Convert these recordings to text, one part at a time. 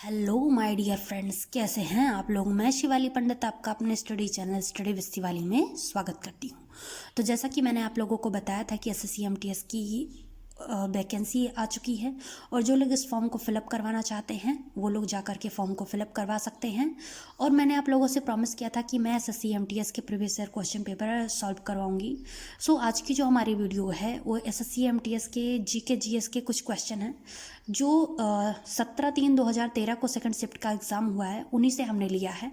Hello my dear friends, कैसे हैं आप लोग। मैं शिवाली पंडित आपका अपने study channel study with Shivali में स्वागत करती हूं। तो जैसा कि मैंने आप लोगों को बताया था कि एसएससी एमटीएस की वैकेंसी आ चुकी है और जो लोग इस फॉर्म को फिलअप करवाना चाहते हैं वो लोग जा कर के फॉर्म को फिलअप करवा सकते हैं। और मैंने आप लोगों से प्रॉमिस किया था कि मैं एसएससी एमटीएस के previous year question paper solve करवाऊंगी। सो आज की जो हमारी वीडियो है वो एसएससी एमटीएस के जीके जीएस के कुछ क्वेश्चन हैं जो 17/3/2013 को सेकंड शिफ्ट का एग्ज़ाम हुआ है, उन्हीं से हमने लिया है।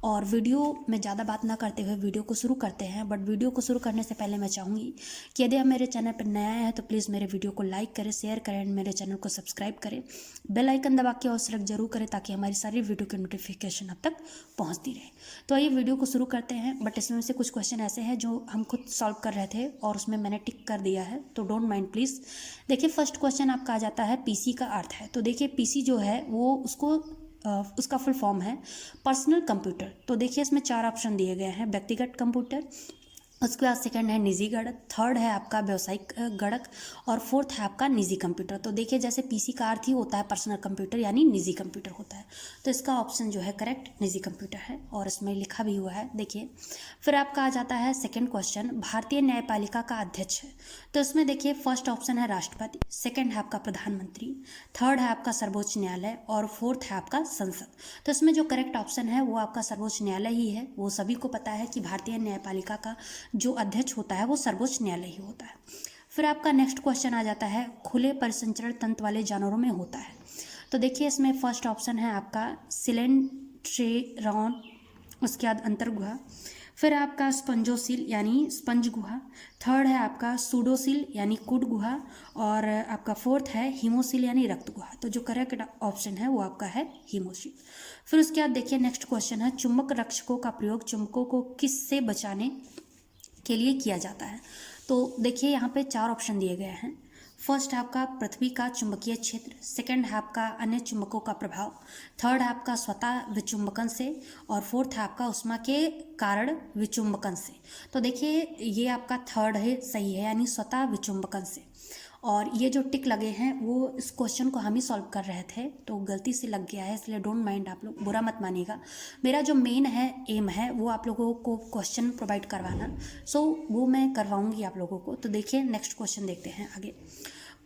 और वीडियो में ज़्यादा बात ना करते हुए वीडियो को शुरू करते हैं। बट वीडियो को शुरू करने से पहले मैं चाहूँगी कि यदि आप मेरे चैनल पर नया है तो प्लीज़ मेरे वीडियो को लाइक करें, शेयर करें एंड मेरे चैनल को सब्सक्राइब करें। बेल आइकन दबा के और सेलेक्ट जरूर करें ताकि हमारी सारी वीडियो की नोटिफिकेशन अब तक पहुँचती रहे। तो आइए वीडियो को शुरू करते हैं। बट इसमें से कुछ क्वेश्चन ऐसे हैं जो हम खुद सॉल्व कर रहे थे और उसमें मैंने टिक कर दिया है, तो डोंट माइंड प्लीज़। देखिए फर्स्ट क्वेश्चन आपका आ जाता है पीसी का अर्थ है। तो देखिए पीसी जो है वो उसका फुल फॉर्म है पर्सनल कंप्यूटर। तो देखिए इसमें 4 ऑप्शन दिए गए हैं। व्यक्तिगत कंप्यूटर, उसके बाद सेकंड है निजी गणक, थर्ड है आपका व्यावसायिक गणक और फोर्थ है आपका निजी कंप्यूटर। तो देखिए जैसे पीसी का अर्थ ही होता है पर्सनल कंप्यूटर यानी निजी कंप्यूटर होता है, तो इसका ऑप्शन जो है करेक्ट निजी कंप्यूटर है और इसमें लिखा भी हुआ है। देखिए फिर आपका आ जाता है सेकंड क्वेश्चन, भारतीय न्यायपालिका का अध्यक्ष है। तो इसमें देखिए फर्स्ट ऑप्शन है राष्ट्रपति, सेकंड है आपका प्रधानमंत्री, थर्ड है आपका सर्वोच्च न्यायालय और फोर्थ है आपका संसद। तो इसमें जो करेक्ट ऑप्शन है वो आपका सर्वोच्च न्यायालय ही है। वो सभी को पता है कि भारतीय न्यायपालिका का जो अध्यक्ष होता है वो सर्वोच्च न्यायालय ही होता है। फिर आपका नेक्स्ट क्वेश्चन आ जाता है खुले परिसंचरण तंत्र वाले जानवरों में होता है। तो देखिए इसमें फर्स्ट ऑप्शन है आपका सिलेंट्रेरॉन, उसके बाद अंतर्गुहा, फिर आपका स्पंजोसिल यानी स्पंज गुहा, थर्ड है आपका सूडोसिल यानी कुड गुहा और आपका फोर्थ है हीमोसिल यानी रक्त गुहा। तो जो करेक्ट ऑप्शन है वो आपका है हीमोसिल। फिर उसके बाद देखिए नेक्स्ट क्वेश्चन है चुंबक रक्षकों का प्रयोग चुंबकों को किस से बचाने के लिए किया जाता है। तो देखिए यहाँ पे 4 ऑप्शन दिए गए हैं। फर्स्ट है आपका पृथ्वी का चुंबकीय क्षेत्र, सेकंड है आपका अन्य चुंबकों का प्रभाव, थर्ड है आपका स्वतः विचुंबकन से और फोर्थ है आपका उष्मा के कारण विचुंबकन से। तो देखिए ये आपका थर्ड है सही है यानी स्वतः विचुंबकन से। और ये जो टिक लगे हैं वो इस क्वेश्चन को हम ही सॉल्व कर रहे थे तो गलती से लग गया है, इसलिए डोंट माइंड, आप लोग बुरा मत मानिएगा। मेरा जो मेन है एम है वो आप लोगों को क्वेश्चन प्रोवाइड करवाना, सो वो मैं करवाऊंगी आप लोगों को। तो देखिए नेक्स्ट क्वेश्चन देखते हैं आगे।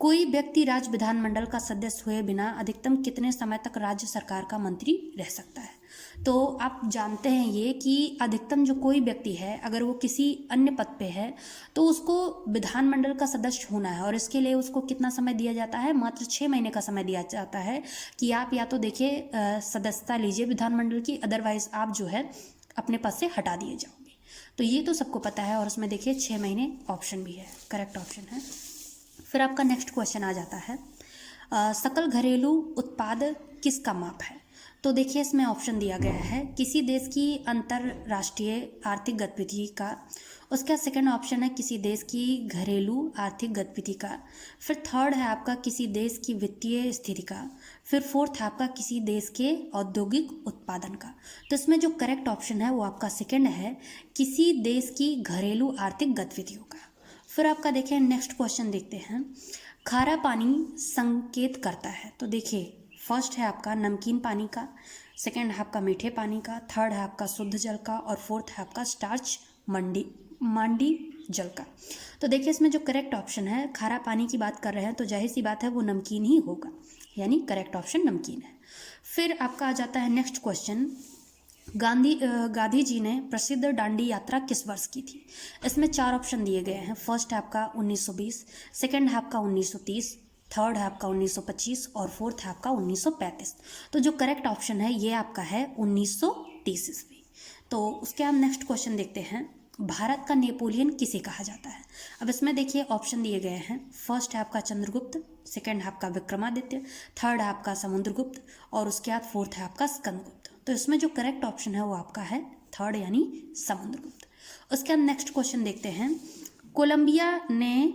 कोई व्यक्ति राज्य विधानमंडल का सदस्य हुए बिना अधिकतम कितने समय तक राज्य सरकार का मंत्री रह सकता है। तो आप जानते हैं ये कि अधिकतम जो कोई व्यक्ति है अगर वो किसी अन्य पद पे है तो उसको विधानमंडल का सदस्य होना है और इसके लिए उसको कितना समय दिया जाता है, मात्र 6 महीने का समय दिया जाता है कि आप या तो देखिए सदस्यता लीजिए विधानमंडल की, अदरवाइज आप जो है अपने पद से हटा दिए जाओगे। तो ये तो सबको पता है और उसमें देखिए 6 महीने ऑप्शन भी है, करेक्ट ऑप्शन है। फिर आपका नेक्स्ट क्वेश्चन आ जाता है सकल घरेलू उत्पाद किसका माप है। तो देखिए इसमें ऑप्शन दिया गया है किसी देश की अंतरराष्ट्रीय आर्थिक गतिविधि का, उसका सेकंड ऑप्शन है किसी देश की घरेलू आर्थिक गतिविधि का, फिर थर्ड है आपका किसी देश की वित्तीय स्थिति का, फिर फोर्थ है आपका किसी देश के औद्योगिक उत्पादन का। तो इसमें जो करेक्ट ऑप्शन है वो आपका सेकंड है किसी देश की घरेलू आर्थिक गतिविधियों का। फिर आपका देखिए नेक्स्ट क्वेश्चन देखते हैं खारा पानी संकेत करता है। तो देखिए फर्स्ट है आपका नमकीन पानी का, सेकंड है आपका मीठे पानी का, थर्ड है आपका शुद्ध जल का और फोर्थ है आपका स्टार्च मांडी जल का। तो देखिए इसमें जो करेक्ट ऑप्शन है खारा पानी की बात कर रहे हैं तो जाहिर सी बात है वो नमकीन ही होगा, यानी करेक्ट ऑप्शन नमकीन है। फिर आपका आ जाता है नेक्स्ट क्वेश्चन गांधी जी ने प्रसिद्ध दांडी यात्रा किस वर्ष की थी। इसमें 4 ऑप्शन दिए गए हैं। फर्स्ट है आपका 1920, सेकंड है आपका 1930, थर्ड है आपका 1925 और फोर्थ है आपका 1935। तो जो करेक्ट ऑप्शन है ये आपका है 1930 ईस्वी। तो उसके हम नेक्स्ट क्वेश्चन देखते हैं भारत का नेपोलियन किसे कहा जाता है। अब इसमें देखिए ऑप्शन दिए गए हैं। फर्स्ट है आपका चंद्रगुप्त, सेकंड है आपका विक्रमादित्य, थर्ड है आपका समुद्रगुप्त और उसके बाद फोर्थ है आपका स्कंदगुप्त। तो इसमें जो करेक्ट ऑप्शन है वो आपका है थर्ड यानी समुद्रगुप्त। उसके बाद नेक्स्ट क्वेश्चन देखते हैं कोलंबिया ने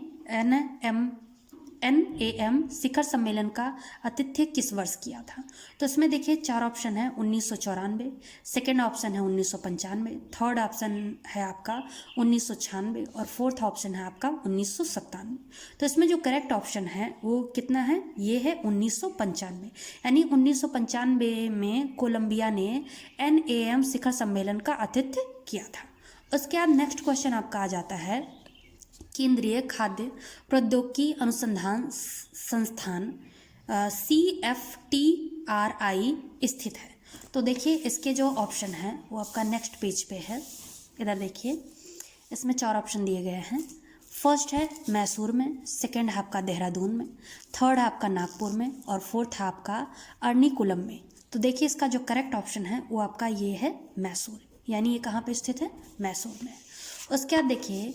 NAM शिखर सम्मेलन का आतिथ्य किस वर्ष किया था? तो इसमें देखिए 4 ऑप्शन है 1994, सेकेंड ऑप्शन है 1995, थर्ड ऑप्शन है आपका 1996 और फोर्थ ऑप्शन है आपका 1997। तो इसमें जो करेक्ट ऑप्शन है वो कितना है? ये है 1995, यानी 1995 में कोलंबिया ने NAM शिखर सम्मेलन का आतिथ्य किया था। उसके बाद नेक्स्ट क्वेश्चन आपका आ जाता है, केंद्रीय खाद्य प्रौद्योगिकी अनुसंधान संस्थान CFTRI स्थित है। तो देखिए इसके जो ऑप्शन है वो आपका नेक्स्ट पेज पे है, इधर देखिए इसमें 4 ऑप्शन दिए गए हैं। फर्स्ट है मैसूर में, सेकंड है आपका देहरादून में, थर्ड है आपका नागपुर में और फोर्थ है आपका अर्निकुलम में। तो देखिए इसका जो करेक्ट ऑप्शन है वो आपका ये है मैसूर, यानी ये कहाँ पे स्थित है? मैसूर में। उसके बाद देखिए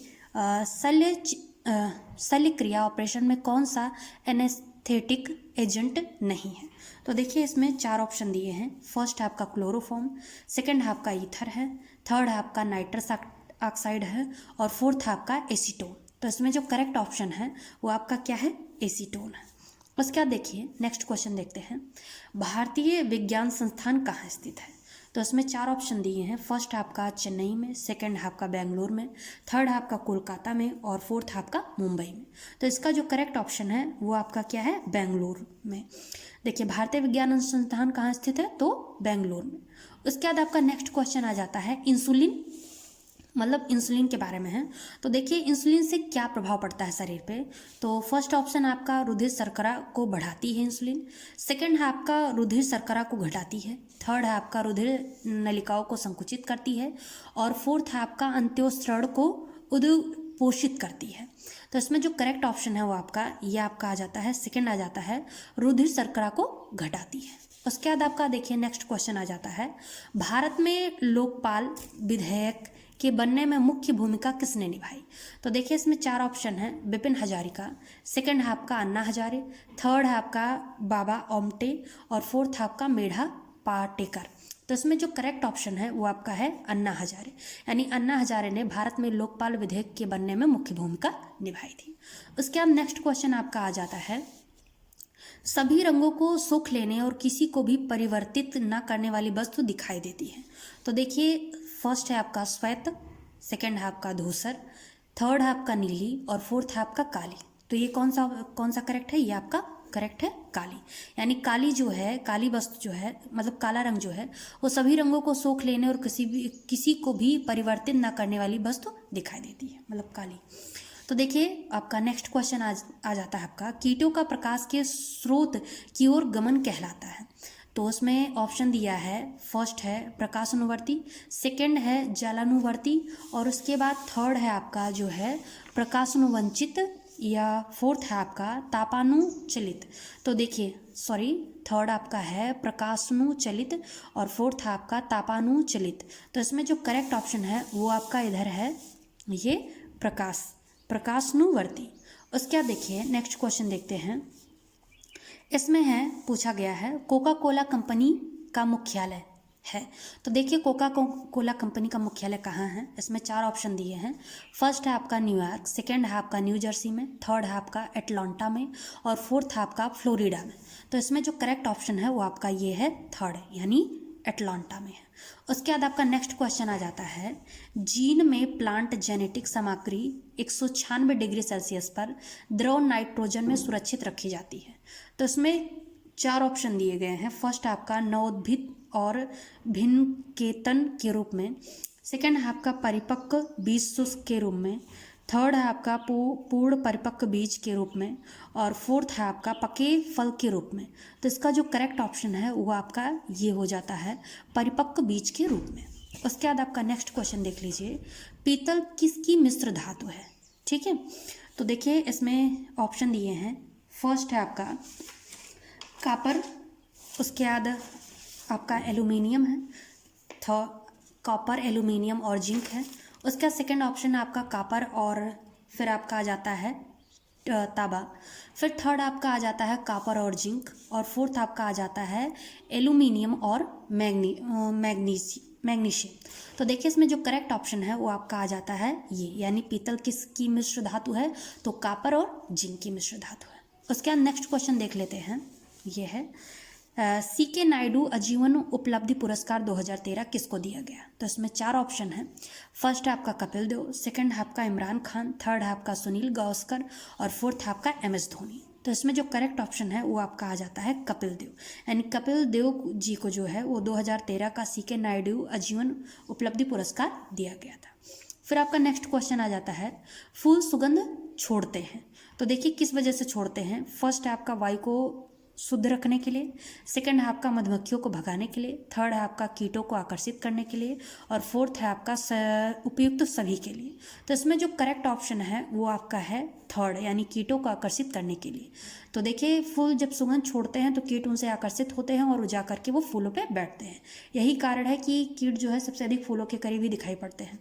शल्य क्रिया ऑपरेशन में कौन सा एनेस्थेटिक एजेंट नहीं है? तो देखिए इसमें 4 ऑप्शन दिए हैं। फर्स्ट है आपका क्लोरोफॉर्म, सेकंड है आपका ईथर है, थर्ड है आपका नाइट्रस ऑक्साइड है और फोर्थ है आपका एसीटोन। तो इसमें जो करेक्ट ऑप्शन है वो आपका क्या है? एसीटोन है। उसके बाद देखिए नेक्स्ट क्वेश्चन देखते हैं, भारतीय विज्ञान संस्थान कहाँ स्थित है? तो इसमें 4 ऑप्शन दिए हैं। फर्स्ट है आपका चेन्नई में, सेकंड है आपका बेंगलोर में, थर्ड है आपका कोलकाता में और फोर्थ है आपका मुंबई में। तो इसका जो करेक्ट ऑप्शन है वो आपका क्या है? बेंगलोर में। देखिए भारतीय विज्ञान अनुसंधान कहाँ स्थित है? तो बेंगलोर में। उसके बाद आपका नेक्स्ट क्वेश्चन आ जाता है इंसुलिन, मतलब इंसुलिन के बारे में है। तो देखिए इंसुलिन से क्या प्रभाव पड़ता है शरीर पे? तो फर्स्ट ऑप्शन आपका रुधिर शर्करा को बढ़ाती है इंसुलिन, सेकंड है आपका रुधिर शर्करा को घटाती है, थर्ड है आपका रुधिर नलिकाओं को संकुचित करती है और फोर्थ है आपका अंत्योस्रण को उद्पोषित करती है। तो इसमें जो करेक्ट ऑप्शन है वो आपका ये आपका आ जाता है, सेकंड आ जाता है, रुधिर शर्करा को घटाती है। उसके बाद आपका देखिए नेक्स्ट क्वेश्चन आ जाता है, भारत में लोकपाल विधेयक के बनने में मुख्य भूमिका किसने निभाई? तो देखिए इसमें 4 ऑप्शन है, विपिन हजारिका, सेकंड है आपका अन्ना हजारे, थर्ड है आपका बाबा ओमटे और फोर्थ है आपका मेधा पाटेकर। तो इसमें जो करेक्ट ऑप्शन है वो आपका है अन्ना हजारे, यानी अन्ना हजारे ने भारत में लोकपाल विधेयक के बनने में मुख्य भूमिका निभाई थी। उसके बाद नेक्स्ट क्वेश्चन आपका आ जाता है, सभी रंगों को सोख लेने और किसी को भी परिवर्तित न करने वाली वस्तु दिखाई देती है। तो देखिए फर्स्ट है आपका श्वेत, सेकंड है आपका धूसर, थर्ड है आपका नीली और फोर्थ है आपका काली। तो ये कौन सा करेक्ट है? ये आपका करेक्ट है काली, यानी काली जो है, काली वस्तु जो है, मतलब काला रंग जो है वो सभी रंगों को सोख लेने और किसी को भी परिवर्तित न करने वाली वस्तु दिखाई देती है, मतलब काली। तो देखिए आपका नेक्स्ट क्वेश्चन आ जाता है आपका, कीटों का प्रकाश के स्रोत की ओर गमन कहलाता है। तो उसमें ऑप्शन दिया है, फर्स्ट है प्रकाशानुवर्ती, सेकंड है जलानुवर्ती और उसके बाद थर्ड है आपका जो है प्रकाशानुवंचित या फोर्थ है आपका तापानुचलित। तो देखिए थर्ड आपका है प्रकाशानुचलित और फोर्थ है आपका तापानुचलित। तो इसमें जो करेक्ट ऑप्शन है वो आपका इधर है, ये प्रकाशानुवर्ती। उसके बाद देखिए नेक्स्ट क्वेश्चन देखते हैं, इसमें है पूछा गया है कोका कोला कंपनी का मुख्यालय है। तो देखिए कोका कोला कंपनी का मुख्यालय कहाँ है? इसमें 4 ऑप्शन दिए हैं। फर्स्ट है आपका न्यूयॉर्क, सेकंड है आपका न्यू जर्सी में, थर्ड है आपका एटलांटा में और फोर्थ है आपका फ्लोरिडा में। तो इसमें जो करेक्ट ऑप्शन है वो आपका ये है थर्ड, यानी एटलांटा में है। उसके बाद आपका नेक्स्ट क्वेश्चन आ जाता है, जीन में प्लांट जेनेटिक सामग्री 196 डिग्री सेल्सियस पर द्रव नाइट्रोजन में सुरक्षित रखी जाती है। तो इसमें 4 ऑप्शन दिए गए हैं। फर्स्ट आपका नवोद्भिद और भिन्नकेतन के रूप में, सेकंड है आपका परिपक्व बीज शुष्क के रूप में, थर्ड है आपका पूर्ण परिपक्व बीज के रूप में और फोर्थ है आपका पके फल के रूप में। तो इसका जो करेक्ट ऑप्शन है वो आपका ये हो जाता है परिपक्व बीज के रूप में। उसके बाद आपका नेक्स्ट क्वेश्चन देख लीजिए, पीतल किसकी मिश्र धातु है? ठीक है, तो देखिए इसमें ऑप्शन दिए हैं। फर्स्ट है आपका कॉपर, उसके बाद आपका एल्यूमिनियम है, कॉपर एल्यूमिनियम और जिंक है। उसका सेकंड ऑप्शन आपका कॉपर और फिर आपका आ जाता है तांबा, फिर थर्ड आपका आ जाता है कॉपर और जिंक और फोर्थ आपका आ जाता है एल्यूमिनियम और मैग्नीशियम। तो देखिए इसमें जो करेक्ट ऑप्शन है वो आपका आ जाता है ये, यानी पीतल किसकी मिश्र धातु है? तो कॉपर और जिंक की मिश्र धातु है। उसके बाद नेक्स्ट क्वेश्चन देख लेते हैं। ये है CK नायडू आजीवन उपलब्धि पुरस्कार 2013 किसको दिया गया? तो इसमें 4 ऑप्शन है। फर्स्ट है आपका कपिल देव, सेकंड है आपका इमरान खान, थर्ड है आपका सुनील गावस्कर और फोर्थ है आपका MS धोनी। तो इसमें जो करेक्ट ऑप्शन है वो आपका आ जाता है कपिल देव, यानी कपिल देव जी को जो है वो 2013 का CK नायडू आजीवन उपलब्धि पुरस्कार दिया गया था। फिर आपका नेक्स्ट क्वेश्चन आ जाता है फूल सुगंध छोड़ते हैं, तो देखिए किस वजह से छोड़ते हैं। फर्स्ट है आपका वायु को शुद्ध रखने के लिए, सेकंड है आपका मधुमक्खियों को भगाने के लिए, थर्ड है आपका कीटों को आकर्षित करने के लिए और फोर्थ है आपका उपयुक्त सभी के लिए। तो इसमें जो करेक्ट ऑप्शन है वो आपका है थर्ड, यानी कीटों को आकर्षित करने के लिए। तो देखिए फूल जब सुगंध छोड़ते हैं तो कीट उनसे आकर्षित होते हैं और जा करके वो फूलों पर बैठते हैं। यही कारण है कि कीट जो है सबसे अधिक फूलों के करीब ही दिखाई पड़ते हैं,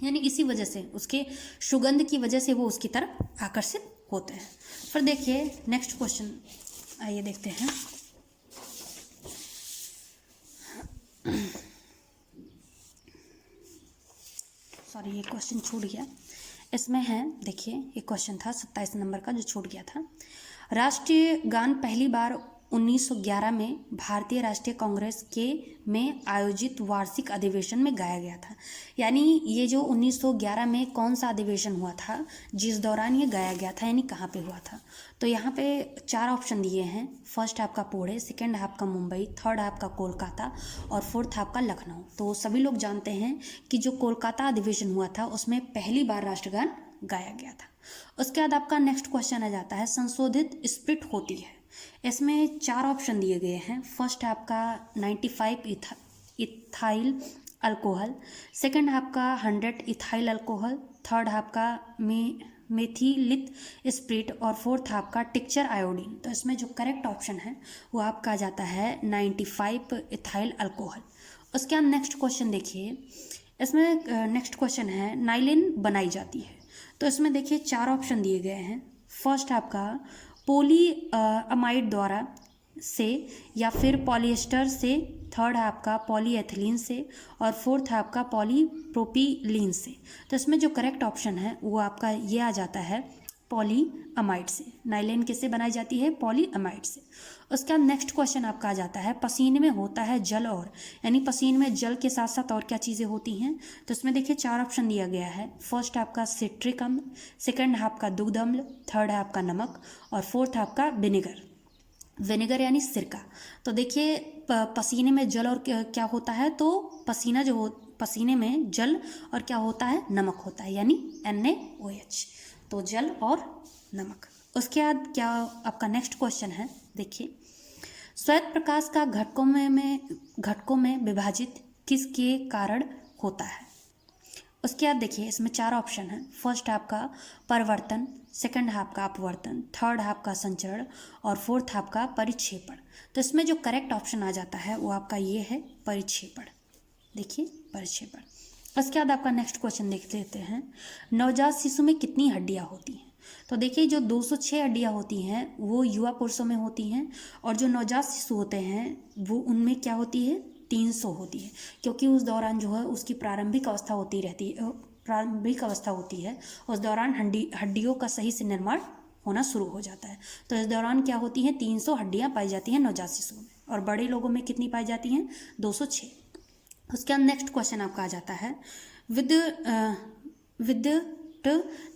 यानी इसी वजह से उसके सुगंध की वजह से वो उसकी तरफ आकर्षित होते हैं। फिर देखिए नेक्स्ट क्वेश्चन, आइए देखते हैं। सॉरी ये क्वेश्चन छूट गया, इसमें है देखिए एक क्वेश्चन था 27 नंबर का जो छूट गया था। राष्ट्रीय गान पहली बार 1911 में भारतीय राष्ट्रीय कांग्रेस के में आयोजित वार्षिक अधिवेशन में गाया गया था। यानी ये जो 1911 में कौन सा अधिवेशन हुआ था जिस दौरान ये गाया गया था, यानी कहाँ पे हुआ था। तो यहाँ पे 4 ऑप्शन दिए हैं। फर्स्ट है आपका पुणे, सेकंड है आपका मुंबई, थर्ड है आपका कोलकाता और फोर्थ है आपका लखनऊ। तो सभी लोग जानते हैं कि जो कोलकाता अधिवेशन हुआ था उसमें पहली बार राष्ट्रगान गाया गया था। उसके बाद आपका नेक्स्ट क्वेश्चन आ जाता है संशोधित स्प्रिट होती है। इसमें 4 ऑप्शन दिए गए हैं। फर्स्ट है आपका 95 इथाइल अल्कोहल, सेकंड है आपका 100 इथाइल अल्कोहल, थर्ड है आपका मेथिलित स्प्रिट और फोर्थ है आपका टिक्चर आयोडीन। तो इसमें जो करेक्ट ऑप्शन है वो आपका आ जाता है 95 इथाइल अल्कोहल। उसके बाद नेक्स्ट क्वेश्चन देखिए, इसमें नेक्स्ट क्वेश्चन है नाइलिन बनाई जाती है। तो इसमें देखिए 4 ऑप्शन दिए गए हैं। फर्स्ट है आपका पोली अमाइड द्वारा से या फिर पॉलिएस्टर से, थर्ड है आपका पॉलीएथिलीन से और फोर्थ है आपका पॉलीप्रोपिलीन से। तो इसमें जो करेक्ट ऑप्शन है वो आपका ये आ जाता है पॉलीअमाइड से। नाइलिन किससे बनाई जाती है? पॉलीअमाइड से। उसका नेक्स्ट क्वेश्चन आपका आ जाता है पसीने में होता है जल और, यानी पसीने में जल के साथ साथ और क्या चीज़ें होती हैं। तो इसमें देखिए 4 ऑप्शन दिया गया है। फर्स्ट है आपका सिट्रिक अम्ल, सेकंड है आपका दुग्ध अम्ल, थर्ड है आपका नमक और फोर्थ है आपका विनेगर यानी सिरका। तो देखिए पसीने में जल और क्या होता है, तो पसीना जो पसीने में जल और क्या होता है, नमक होता है, यानी NaOH। तो जल और नमक। उसके बाद क्या आपका नेक्स्ट क्वेश्चन है देखिए, श्वेत प्रकाश का घटकों में विभाजित किसके कारण होता है। उसके बाद देखिए इसमें 4 ऑप्शन है। फर्स्ट है आपका परिवर्तन, सेकंड है आपका अपवर्तन, थर्ड है आपका संचरण और फोर्थ है आपका परिक्षेपण। तो इसमें जो करेक्ट ऑप्शन आ जाता है वो आपका ये है परिक्षेपण। देखिए परिक्षेपण। उसके बाद आपका नेक्स्ट क्वेश्चन देख लेते हैं, नवजात शिशु में कितनी हड्डियां होती हैं। तो देखिए जो 206 हड्डियां होती हैं वो युवा पुरुषों में होती हैं और जो नवजात शिशु होते हैं वो उनमें क्या होती है, 300 होती है, क्योंकि उस दौरान जो है उसकी प्रारंभिक अवस्था होती है, उस दौरान हड्डियों का सही से निर्माण होना शुरू हो जाता है। तो इस दौरान क्या होती हैं, 300 हड्डियां पाई जाती हैं नवजात शिशुओं में, और बड़े लोगों में कितनी पाई जाती हैं, 206। उसके बाद नेक्स्ट क्वेश्चन आपका आ जाता है, विद्युत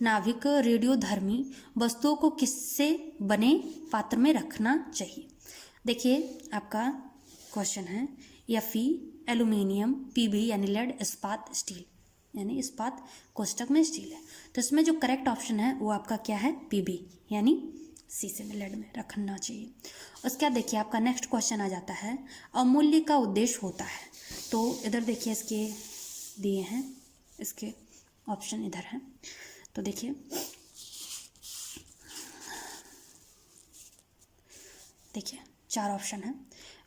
नाभिक रेडियोधर्मी वस्तुओं को किससे बने पात्र में रखना चाहिए। देखिए आपका क्वेश्चन है Fe, एल्यूमिनियम, Pb यानी लेड, इस्पात, स्टील, यानी इस्पात कोष्टक में स्टील है। तो इसमें जो करेक्ट ऑप्शन है वो आपका क्या है, Pb यानी शीशे में, लेड में रखना चाहिए। उसके बाद देखिए आपका नेक्स्ट क्वेश्चन आ जाता है, अमूल्य का उद्देश्य होता है। तो इधर देखिए इसके दिए हैं, इसके ऑप्शन इधर है। तो देखिए 4 ऑप्शन है।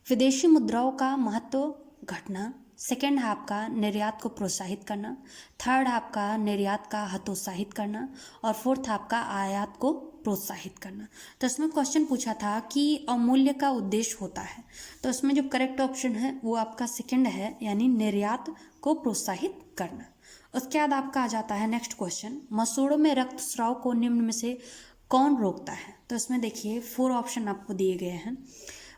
विदेशी मुद्राओं का महत्व घटना, सेकंड है आपका निर्यात को प्रोत्साहित करना, थर्ड है आपका निर्यात का हतोत्साहित करना और फोर्थ है आपका आयात को प्रोत्साहित करना। तो इसमें क्वेश्चन पूछा था कि अमूल्य का उद्देश्य होता है, तो इसमें जो करेक्ट ऑप्शन है वो आपका सेकंड है, यानी निर्यात को प्रोत्साहित करना। उसके बाद आपका आ जाता है नेक्स्ट क्वेश्चन, मसूड़ों में रक्तस्राव को निम्न में से कौन रोकता है। तो इसमें देखिए 4 ऑप्शन आपको दिए गए हैं।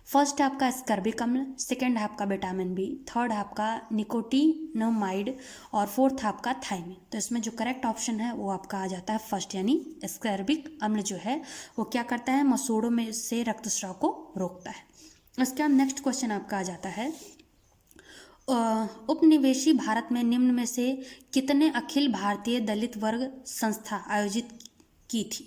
फर्स्ट है आपका स्कर्बिक अम्ल, सेकेंड है आपका विटामिन बी, थर्ड है आपका निकोटिनोमाइड और फोर्थ है आपका थायमिन। तो इसमें जो करेक्ट ऑप्शन है वो आपका आ जाता है फर्स्ट, यानी स्कर्बिक अम्ल जो है वो क्या करता है, मसूड़ों में से रक्तस्राव को रोकता है। उसके बाद नेक्स्ट क्वेश्चन आपका आ जाता है, उपनिवेशी भारत में निम्न में से कितने अखिल भारतीय दलित वर्ग संस्था आयोजित की थी।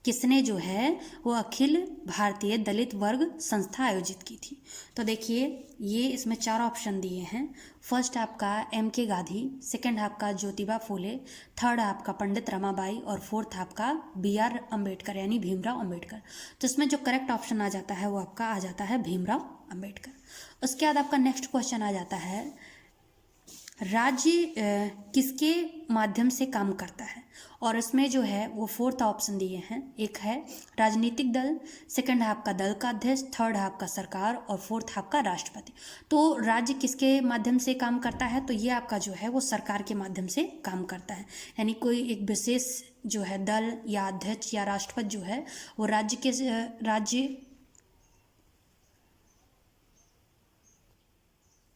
किसने जो है वो अखिल भारतीय दलित वर्ग संस्था आयोजित की थी। तो देखिए ये इसमें 4 ऑप्शन दिए हैं। फर्स्ट आपका M.K. गांधी, सेकंड आपका ज्योतिबा फूले, थर्ड आपका पंडित रमाबाई और फोर्थ आपका B.R. अम्बेडकर यानी भीमराव अम्बेडकर। तो इसमें जो करेक्ट ऑप्शन आ जाता है वो आपका आ जाता है भीमराव अम्बेडकर। उसके बाद आपका नेक्स्ट क्वेश्चन आ जाता है, राज्य किसके माध्यम से काम करता है, और इसमें जो है वो 4th ऑप्शन दिए हैं। एक है राजनीतिक दल, सेकंड है आपका दल का अध्यक्ष, थर्ड है आपका सरकार और फोर्थ है आपका राष्ट्रपति। तो राज्य किसके माध्यम से काम करता है, तो ये आपका जो है वो सरकार के माध्यम से काम करता है, यानी कोई एक विशेष जो है दल या अध्यक्ष या राष्ट्रपति जो है वो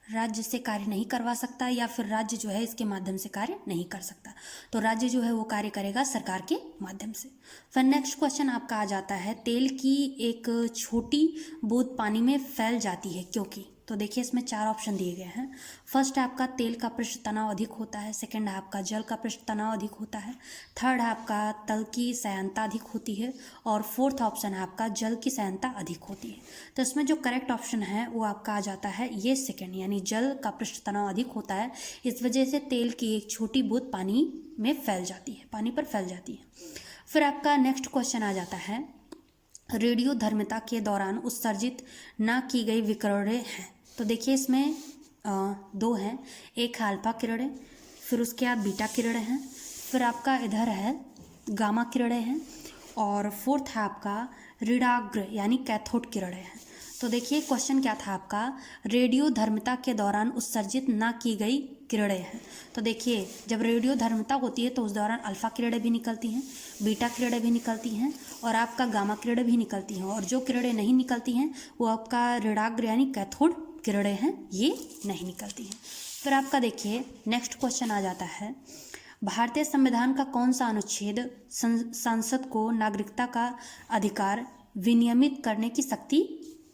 राज्य से कार्य नहीं करवा सकता, या फिर राज्य जो है इसके माध्यम से कार्य नहीं कर सकता। तो राज्य जो है वो कार्य करेगा सरकार के माध्यम से। फिर नेक्स्ट क्वेश्चन आपका आ जाता है, तेल की एक छोटी बूंद पानी में फैल जाती है क्योंकि। तो देखिए इसमें 4 ऑप्शन दिए गए हैं। फर्स्ट है आपका तेल का पृष्ठ तनाव अधिक होता है, सेकंड है आपका जल का पृष्ठ तनाव अधिक होता है, थर्ड है आपका तल की सयांता अधिक होती है और फोर्थ ऑप्शन है आपका जल की सयांता अधिक होती है। तो इसमें जो करेक्ट ऑप्शन है वो आपका आ जाता है ये सेकंड, यानी जल का पृष्ठ तनाव अधिक होता है, इस वजह से तेल की एक छोटी बूंद पानी में फैल जाती है, पानी पर फैल जाती है। फिर आपका नेक्स्ट क्वेश्चन आ जाता है, रेडियोधर्मिता के दौरान उत्सर्जित न की गई विकिरणें हैं। तो देखिए इसमें 2 हैं, एक है अल्फा किरणें, फिर उसके बाद बीटा किरणें हैं, फिर आपका इधर है गामा किरणें हैं और फोर्थ है आपका ऋणाग्र यानी कैथोड किरणें हैं। तो देखिए क्वेश्चन क्या था आपका, रेडियोधर्मिता के दौरान उत्सर्जित न की गई किरणें हैं। तो देखिए जब रेडियोधर्मिता होती है तो उस दौरान अल्फा किरणें भी निकलती हैं, बीटा किरणें भी निकलती हैं और आपका गामा किरणें भी निकलती हैं, और जो किरणें नहीं निकलती हैं वो आपका ऋणाग्र यानी कैथोड किरणें हैं, ये नहीं निकलती हैं। फिर आपका देखिए नेक्स्ट क्वेश्चन आ जाता है, भारतीय संविधान का कौन सा अनुच्छेद संसद को नागरिकता का अधिकार विनियमित करने की शक्ति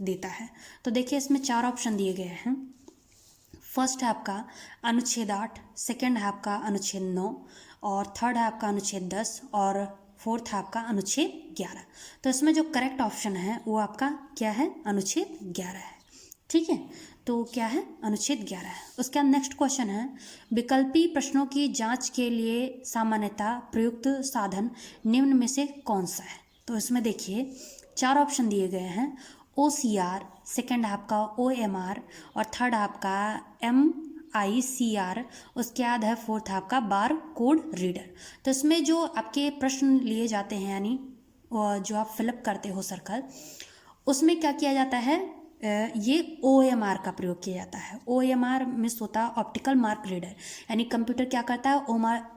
देता है। तो देखिए इसमें 4 ऑप्शन दिए गए हैं। फर्स्ट है आपका अनुच्छेद 8, सेकंड है आपका अनुच्छेद 9 और थर्ड है आपका अनुच्छेद 10 और फोर्थ है आपका अनुच्छेद 11। तो इसमें जो करेक्ट ऑप्शन है वो आपका क्या है, अनुच्छेद 11 है। ठीक है, तो क्या है, अनुच्छेद 11 है। उसके बाद नेक्स्ट क्वेश्चन है, विकल्पी प्रश्नों की जांच के लिए सामान्यतः प्रयुक्त साधन निम्न में से कौन सा है। तो इसमें देखिए 4 ऑप्शन दिए गए हैं, OCR, सेकेंड आपका OMR और थर्ड आपका MICR, उसके बाद है फोर्थ आपका बार कोड रीडर। तो इसमें जो आपके प्रश्न लिए जाते हैं यानी जो आप फिलअप करते हो सर्कल, उसमें क्या किया जाता है, ये OMR का प्रयोग किया जाता है। OMR मिस होता है ऑप्टिकल मार्क रीडर, यानी कंप्यूटर क्या करता है,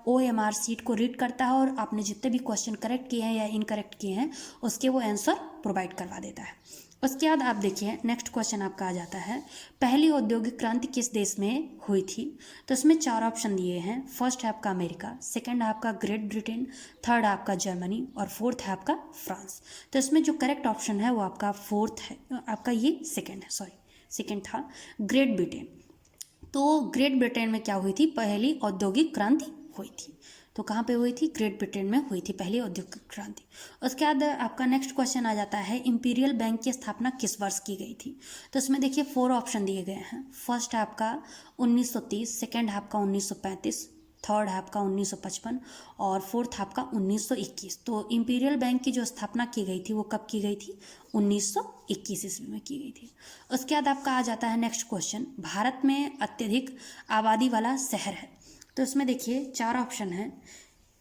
OMR सीट को रीड करता है और आपने जितने भी क्वेश्चन करेक्ट किए हैं या इनकरेक्ट किए हैं उसके वो आंसर प्रोवाइड करवा देता है। उसके बाद आप देखिए नेक्स्ट क्वेश्चन आपका आ जाता है, पहली औद्योगिक क्रांति किस देश में हुई थी। तो इसमें 4 ऑप्शन दिए हैं। फर्स्ट है आपका अमेरिका, सेकंड है आपका ग्रेट ब्रिटेन, थर्ड है आपका जर्मनी और फोर्थ है आपका फ्रांस। तो इसमें जो करेक्ट ऑप्शन है वो आपका फोर्थ है, आपका ये सेकंड है, सेकंड था ग्रेट ब्रिटेन। तो ग्रेट ब्रिटेन में क्या हुई थी, पहली औद्योगिक क्रांति हुई थी। तो कहाँ पे हुई थी, ग्रेट ब्रिटेन में हुई थी पहली औद्योगिक क्रांति। उसके बाद आपका नेक्स्ट क्वेश्चन आ जाता है, इंपीरियल बैंक की स्थापना किस वर्ष की गई थी। तो इसमें देखिए 4 ऑप्शन दिए गए हैं। फर्स्ट है आपका 1930, सेकंड है आपका 1935, थर्ड है आपका 1955 और फोर्थ आपका 1921। तो इंपीरियल बैंक की जो स्थापना की गई थी वो कब की गई थी, 1921 ईस्वी में की गई थी। उसके बाद आपका आ जाता है नेक्स्ट क्वेश्चन, भारत में अत्यधिक आबादी वाला शहर है। तो इसमें देखिए 4 ऑप्शन है।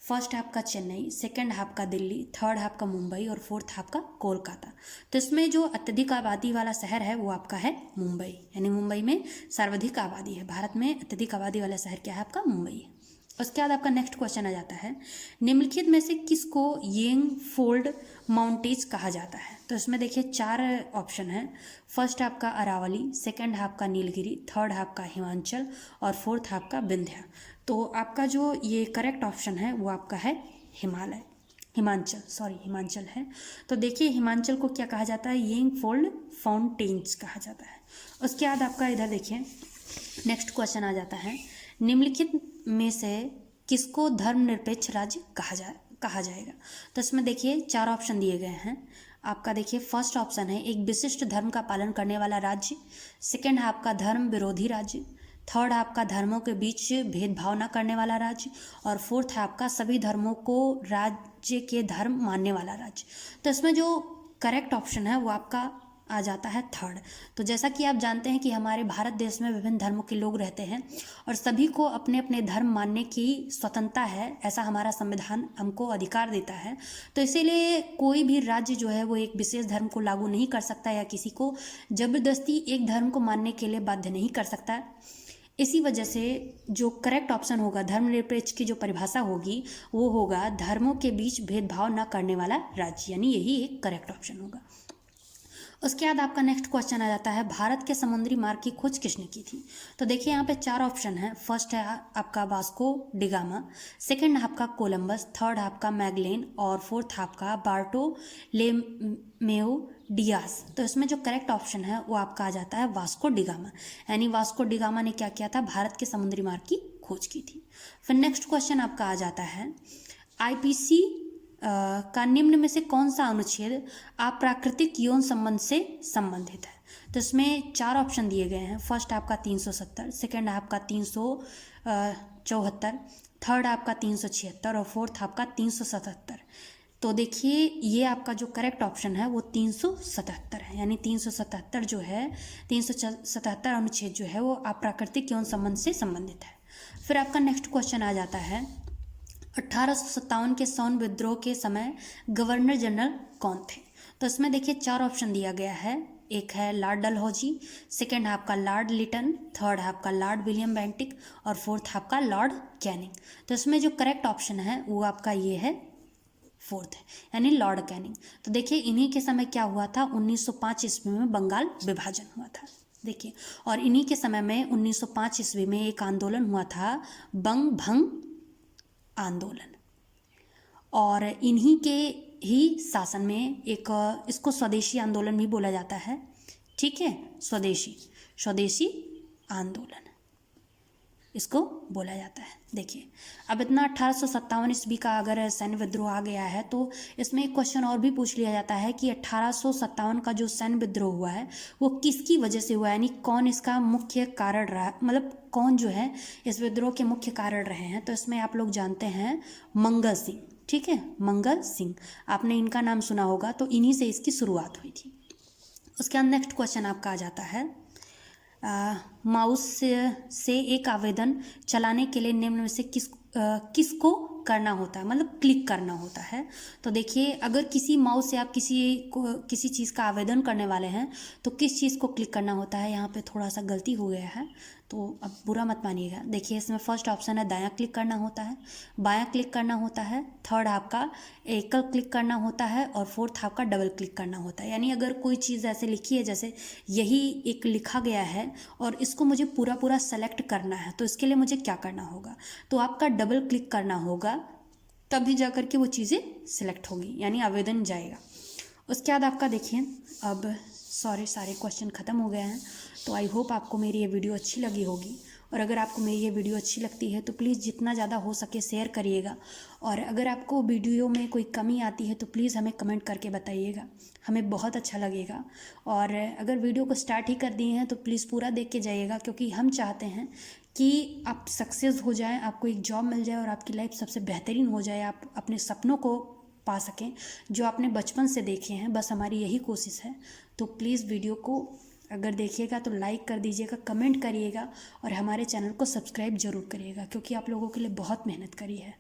फर्स्ट है आपका चेन्नई, सेकंड है आपका दिल्ली, थर्ड है आपका मुंबई और फोर्थ है आपका कोलकाता। तो इसमें जो अत्यधिक आबादी वाला शहर है वो आपका है मुंबई, यानी मुंबई में सर्वाधिक आबादी है। भारत में अत्यधिक आबादी वाला शहर क्या है आपका, मुंबई है। उसके बाद आपका नेक्स्ट क्वेश्चन आ जाता है, निम्नलिखित में से किसको येंग फोल्ड माउंटेज कहा जाता है। तो इसमें देखिए 4 ऑप्शन है। फर्स्ट है आपका अरावली, सेकंड है आपका नीलगिरी, थर्ड है आपका हिमाचल और फोर्थ है आपका विंध्या। तो आपका जो ये करेक्ट ऑप्शन है वो आपका है हिमाचल है। तो देखिए हिमाचल को क्या कहा जाता है, येंग फोल्ड फाउंटेन्स कहा जाता है। उसके बाद आपका इधर देखिए नेक्स्ट क्वेश्चन आ जाता है, निम्नलिखित में से किसको धर्मनिरपेक्ष राज्य कहा जाएगा। तो इसमें देखिए 4 ऑप्शन दिए गए हैं। आपका देखिए फर्स्ट ऑप्शन है एक विशिष्ट धर्म का पालन करने वाला राज्य, सेकंड है आपका धर्म विरोधी राज्य, थर्ड है आपका धर्मों के बीच भेदभाव न करने वाला राज्य और फोर्थ है आपका सभी धर्मों को राज्य के धर्म मानने वाला राज्य। तो इसमें जो करेक्ट ऑप्शन है वो आपका आ जाता है थर्ड। तो जैसा कि आप जानते हैं कि हमारे भारत देश में विभिन्न धर्मों के लोग रहते हैं और सभी को अपने अपने धर्म मानने की स्वतंत्रता है, ऐसा हमारा संविधान हमको अधिकार देता है। तो इसीलिए कोई भी राज्य जो है वो एक विशेष धर्म को लागू नहीं कर सकता या किसी को जबरदस्ती एक धर्म को मानने के लिए बाध्य नहीं कर सकता। इसी वजह से जो करेक्ट ऑप्शन होगा, धर्मनिरपेक्ष की जो परिभाषा होगी वो होगा धर्मों के बीच भेदभाव न करने वाला राज्य, यानी यही एक करेक्ट ऑप्शन होगा। उसके बाद आपका नेक्स्ट क्वेश्चन आ जाता है, भारत के समुद्री मार्ग की खोज किसने की थी। तो देखिए यहाँ पे 4 ऑप्शन है। फर्स्ट है आपका वास्को डिगामा, सेकंड है आपका कोलंबस, थर्ड है आपका मैगलेन और फोर्थ है आपका बार्टोलोमेओ डियास। तो इसमें जो करेक्ट ऑप्शन है वो आपका आ जाता है वास्को डिगामा, यानी वास्को डिगामा ने क्या किया था, भारत के समुद्री मार्ग की खोज की थी। फिर नेक्स्ट क्वेश्चन आपका आ जाता है, IPC का निम्न में से कौन सा अनुच्छेद अप्राकृतिक यौन संबंध से संबंधित है। तो इसमें 4 ऑप्शन दिए गए हैं। फर्स्ट आपका 370, सेकंड आपका 374, थर्ड आपका 376 और फोर्थ आपका 377। तो देखिए ये आपका जो करेक्ट ऑप्शन है वो 377 है, यानी 377 जो है 377 अनुच्छेद जो है वो अप्राकृतिक यौन संबंध से संबंधित है। फिर आपका नेक्स्ट क्वेश्चन आ जाता है, 1857 के सौन विद्रोह के समय गवर्नर जनरल कौन थे। तो इसमें देखिए 4 ऑप्शन दिया गया है। एक है लॉर्ड डलहौजी, सेकंड है आपका लॉर्ड लिटन, थर्ड है आपका लॉर्ड विलियम बेंटिक और फोर्थ है आपका लॉर्ड कैनिंग। तो इसमें जो करेक्ट ऑप्शन है वो आपका ये है फोर्थ है, यानी लॉर्ड कैनिंग। तो देखिए इन्हीं के समय क्या हुआ था, 1905 ईस्वी में बंगाल विभाजन हुआ था। देखिए और इन्हीं के समय में 1905 ईस्वी में एक आंदोलन हुआ था, बंग भंग आंदोलन, और इन्हीं के ही शासन में एक इसको स्वदेशी आंदोलन भी बोला जाता है। ठीक है, स्वदेशी आंदोलन इसको बोला जाता है। देखिए अब इतना 1857 ईस्वी का अगर सैन्य विद्रोह आ गया है तो इसमें एक क्वेश्चन और भी पूछ लिया जाता है कि 1857 का जो सैन्य विद्रोह हुआ है वो किसकी वजह से हुआ है, यानी कौन इसका मुख्य कारण रहा, मतलब कौन जो है इस विद्रोह के मुख्य कारण रहे हैं। तो इसमें आप लोग जानते हैं मंगल सिंह। ठीक है, मंगल सिंह, आपने इनका नाम सुना होगा। तो इन्हीं से इसकी शुरुआत हुई थी। उसके बाद नेक्स्ट क्वेश्चन आपका आ जाता है, माउस से एक आवेदन चलाने के लिए निम्न में से किसको करना होता है, मतलब क्लिक करना होता है। तो देखिए अगर किसी माउस से आप किसी चीज़ का आवेदन करने वाले हैं तो किस चीज़ को क्लिक करना होता है। यहाँ पे थोड़ा सा गलती हो गया है तो अब बुरा मत मानिएगा। देखिए इसमें फर्स्ट ऑप्शन है दायां क्लिक करना होता है, बायां क्लिक करना होता है, थर्ड आपका एकल क्लिक करना होता है और फोर्थ आपका डबल क्लिक करना होता है। यानी अगर कोई चीज़ ऐसे लिखी है, जैसे यही एक लिखा गया है और इसको मुझे पूरा सेलेक्ट करना है तो इसके लिए मुझे क्या करना होगा, तो आपका डबल क्लिक करना होगा, तभी जाकर के वो चीज़ें सिलेक्ट होगी, यानी आवेदन जाएगा। उसके बाद आपका देखिए अब सारे क्वेश्चन ख़त्म हो गए हैं। तो आई होप आपको मेरी ये वीडियो अच्छी लगी होगी, और अगर आपको मेरी ये वीडियो अच्छी लगती है तो प्लीज़ जितना ज़्यादा हो सके शेयर करिएगा, और अगर आपको वीडियो में कोई कमी आती है तो प्लीज़ हमें कमेंट करके बताइएगा, हमें बहुत अच्छा लगेगा। और अगर वीडियो को स्टार्ट ही कर दिए हैं तो प्लीज़ पूरा देख के जाइएगा, क्योंकि हम चाहते हैं कि आप सक्सेस हो जाएं, आपको एक जॉब मिल जाए और आपकी लाइफ सबसे बेहतरीन हो जाए, आप अपने सपनों को पा सकें जो आपने बचपन से देखे हैं। बस हमारी यही कोशिश है। तो प्लीज़ वीडियो को अगर देखिएगा तो लाइक कर दीजिएगा, कमेंट करिएगा और हमारे चैनल को सब्सक्राइब ज़रूर करिएगा, क्योंकि आप लोगों के लिए बहुत मेहनत करी है।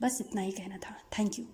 बस इतना ही कहना था। Thank you.